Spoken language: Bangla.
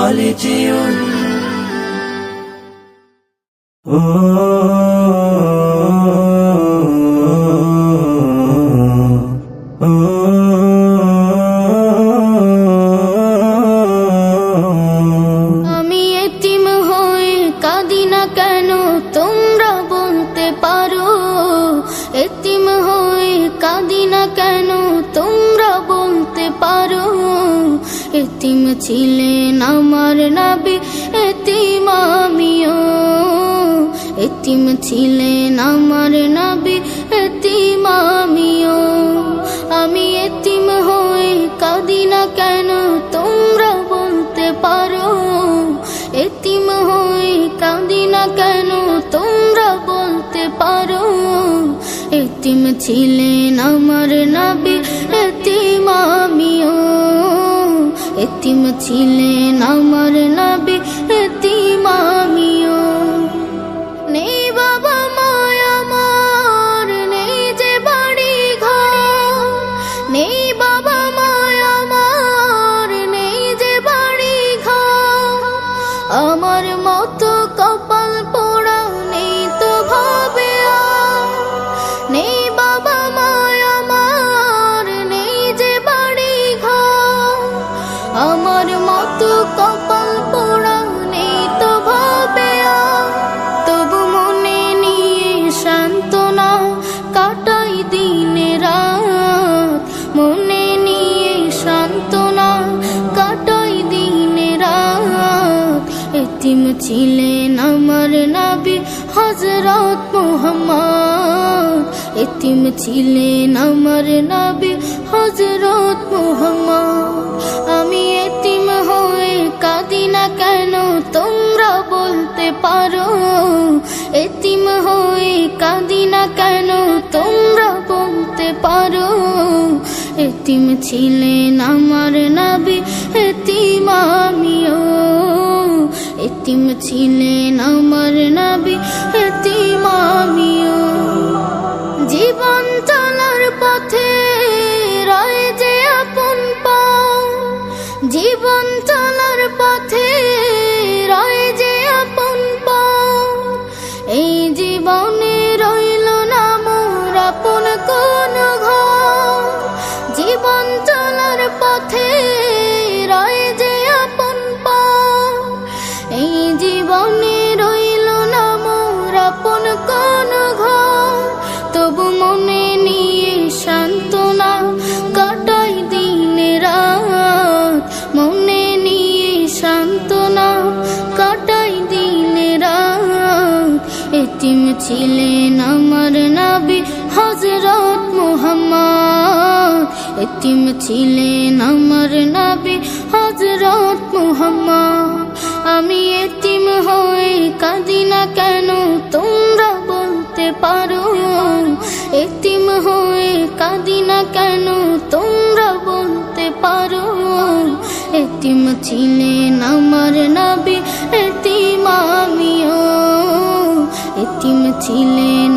خالديون আমি এতিম হয়ে কাঁদি না কেন তোমরা বলতে পারো, এতিম হয়ে কাঁদি না কেন তোমরা বলতে পারো। এতিম ছিলেন আমার নবী, এতিম আমিও। এতিম ছিলেন আমার নবী, এতিম আমিও। আমি এতিম হয়ে কাঁদি না কেন তোমরা বলতে পারো, এতিম হয়ে কাঁদি না কেন তোমরা বলতে পারো। এতিম ছিলেন আমার নবী, এতিম আমিও। এতিম ছিলেন আমার নবী, এতিম আমিও। নেই বাবা মায়া আমার, নেই যে বাড়ি ঘর, নেই বাবা মায়া আমার, নেই যে বাড়ি ঘর। আমার মতো কপাল পোড়া নেই তো ভাবে আর, নেই বাবা মায়া আমার, নেই যে বাড়ি ঘর। আমার মতো কপাল পোড়া নেই তো ভাবে আর, তবু মনে নিয়ে সান্ত্বনা কাটাই দিনে রাত, মনে নিয়ে সান্ত্বনা কাটাই দিনে রাত। এতিম ছিলেন আমার নবী হযরত মুহাম্মদ, এতিম ছিলেন আমার নবী হযরত মুহাম্মদ। আমি এতিম হয়ে কাঁদি না কেন তোমরা বলতে পারো, এতিম হয়ে কাঁদি না কেন তোমরা বলতে পারো। এতিম ছিলেন আমার নবী, এতিম আমিও। এতিম ছিলেন আমার নবী, এতিম আমিও। জীবন চলার পথে রয়ে যে আপন পাও, জীবন চলার পথে রয়ে যে আপন পাও। এই জীবনে রইল না মোর আপন কোন ঘর, জীবন চলার পথে রয়ে যে আপন পাও। এই জীবনে রইল না মোর আপন কোন ঘর, তবু মনে নিয়ে সান্ত্বনা কাটাই দিনে রাত, মনে নিয়ে সান্ত্বনা কাটাই দিনে রাত। এতিম ছিলেন আমার নবী হযরত মুহাম্মদ, এতিম ছিলেন আমার নবী হযরত মুহাম্মদ। আমি এতিম হয়ে কাঁদি না কেন তোমরা বলতে পারো, এতিম হয়ে কাঁদি না কেন তোমরা বলতে পারো। এতিম ছিলেন আমার নবী, এতিম আমিও। এতিম ছিলেন